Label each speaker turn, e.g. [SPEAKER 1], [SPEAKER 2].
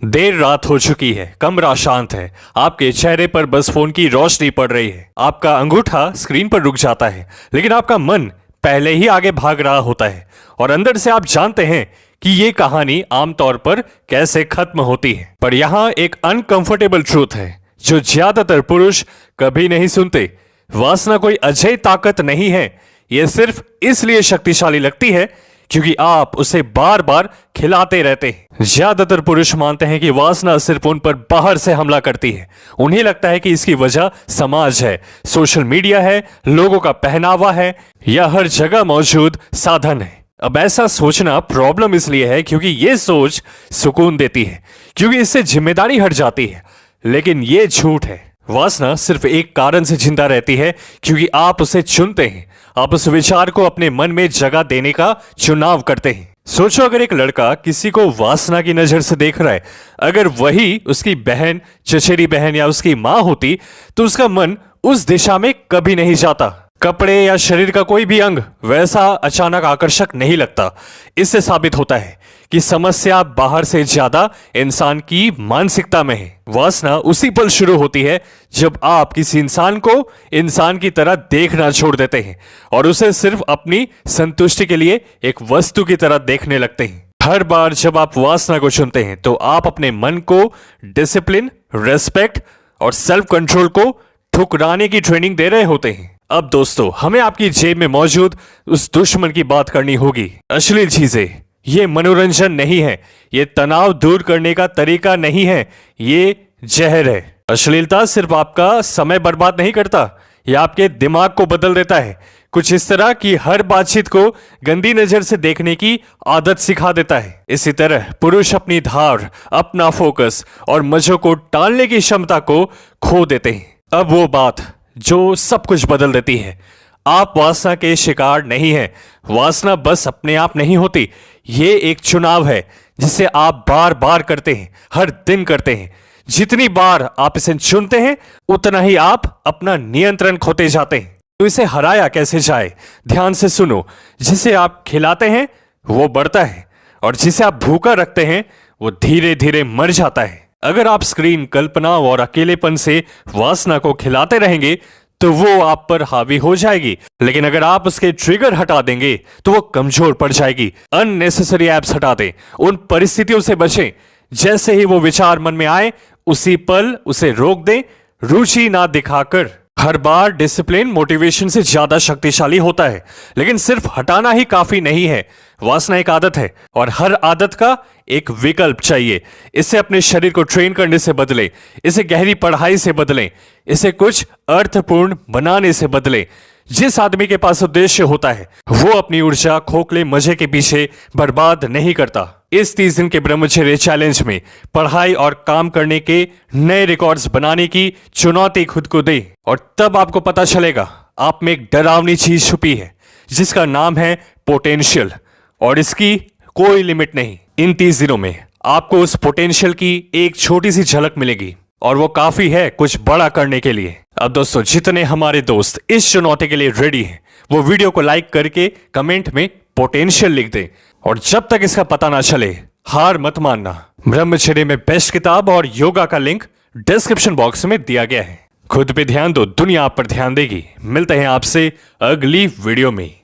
[SPEAKER 1] देर रात हो चुकी है, कमरा शांत है, आपके चेहरे पर बस फोन की रोशनी पड़ रही है। आपका अंगूठा स्क्रीन पर रुक जाता है, लेकिन आपका मन पहले ही आगे भाग रहा होता है और अंदर से आप जानते हैं कि ये कहानी आमतौर पर कैसे खत्म होती है। पर यहाँ एक अनकंफर्टेबल ट्रूथ है जो ज्यादातर पुरुष कभी नहीं सुनते। वासना कोई अजय ताकत नहीं है, यह सिर्फ इसलिए शक्तिशाली लगती है क्योंकि आप उसे बार बार खिलाते रहते हैं। ज्यादातर पुरुष मानते हैं कि वासना सिर्फ उन पर बाहर से हमला करती है। उन्हें लगता है कि इसकी वजह समाज है, सोशल मीडिया है, लोगों का पहनावा है या हर जगह मौजूद साधन है। अब ऐसा सोचना प्रॉब्लम इसलिए है क्योंकि यह सोच सुकून देती है, क्योंकि इससे जिम्मेदारी हट जाती है। लेकिन यह झूठ है। वासना सिर्फ एक कारण से जिंदा रहती है, क्योंकि आप उसे चुनते हैं। आप उस विचार को अपने मन में जगह देने का चुनाव करते हैं। सोचो, अगर एक लड़का किसी को वासना की नजर से देख रहा है, अगर वही उसकी बहन, चचेरी बहन या उसकी मां होती, तो उसका मन उस दिशा में कभी नहीं जाता। कपड़े या शरीर का कोई भी अंग वैसा अचानक आकर्षक नहीं लगता। इससे साबित होता है कि समस्या बाहर से ज्यादा इंसान की मानसिकता में है। वासना उसी पल शुरू होती है जब आप किसी इंसान को इंसान की तरह देखना छोड़ देते हैं और उसे सिर्फ अपनी संतुष्टि के लिए एक वस्तु की तरह देखने लगते हैं। हर बार जब आप वासना को चुनते हैं तो आप अपने मन को डिसिप्लिन, रेस्पेक्ट और सेल्फ कंट्रोल को ठुकराने की ट्रेनिंग दे रहे होते हैं। अब दोस्तों, हमें आपकी जेब में मौजूद उस दुश्मन की बात करनी होगी। अश्लील चीजें ये मनोरंजन नहीं है, ये तनाव दूर करने का तरीका नहीं है, ये जहर है। अश्लीलता सिर्फ आपका समय बर्बाद नहीं करता, ये आपके दिमाग को बदल देता है। कुछ इस तरह की हर बातचीत को गंदी नजर से देखने की आदत सिखा देता है। इसी तरह पुरुष अपनी धार, अपना फोकस और मजों को टालने की क्षमता को खो देते हैं। अब वो बात जो सब कुछ बदल देती है। आप वासना के शिकार नहीं हैं। वासना बस अपने आप नहीं होती, ये एक चुनाव है जिसे आप बार बार करते हैं, हर दिन करते हैं। जितनी बार आप इसे चुनते हैं उतना ही आप अपना नियंत्रण खोते जाते हैं। तो इसे हराया कैसे जाए? ध्यान से सुनो। जिसे आप खिलाते हैं वो बढ़ता है और जिसे आप भूखा रखते हैं वो धीरे धीरे मर जाता है। अगर आप स्क्रीन, कल्पना और अकेलेपन से वासना को खिलाते रहेंगे तो वो आप पर हावी हो जाएगी, लेकिन अगर आप उसके ट्रिगर हटा देंगे तो वो कमजोर पड़ जाएगी। अननेसेसरी एप्स हटा दें, उन परिस्थितियों से बचें। जैसे ही वो विचार मन में आए उसी पल उसे रोक दें, रुचि ना दिखाकर। हर बार डिसिप्लिन मोटिवेशन से ज्यादा शक्तिशाली होता है, लेकिन सिर्फ हटाना ही काफी नहीं है। वासना एक आदत है और हर आदत का एक विकल्प चाहिए। इसे अपने शरीर को ट्रेन करने से बदलें, इसे गहरी पढ़ाई से बदलें, इसे कुछ अर्थपूर्ण बनाने से बदलें। जिस आदमी के पास उद्देश्य होता है वो अपनी ऊर्जा खोखले मजे के पीछे बर्बाद नहीं करता। इस 30 दिन के ब्रह्मचर्य चैलेंज में पढ़ाई और काम करने के नए रिकॉर्ड्स बनाने की चुनौती खुद को दे और तब आपको पता चलेगा आप में एक डरावनी चीज छुपी है जिसका नाम है पोटेंशियल, और इसकी कोई लिमिट नहीं। इन 30 दिनों में आपको उस पोटेंशियल की एक छोटी सी झलक मिलेगी और वो काफी है कुछ बड़ा करने के लिए। अब दोस्तों, जितने हमारे दोस्त इस चुनौती के लिए रेडी हैं वो वीडियो को लाइक करके कमेंट में पोटेंशियल लिख दें, और जब तक इसका पता ना चले हार मत मानना। ब्रह्मचर्य में बेस्ट किताब और योगा का लिंक डिस्क्रिप्शन बॉक्स में दिया गया है। खुद पे ध्यान दो, दुनिया आप पर ध्यान देगी। मिलते हैं आपसे अगली वीडियो में।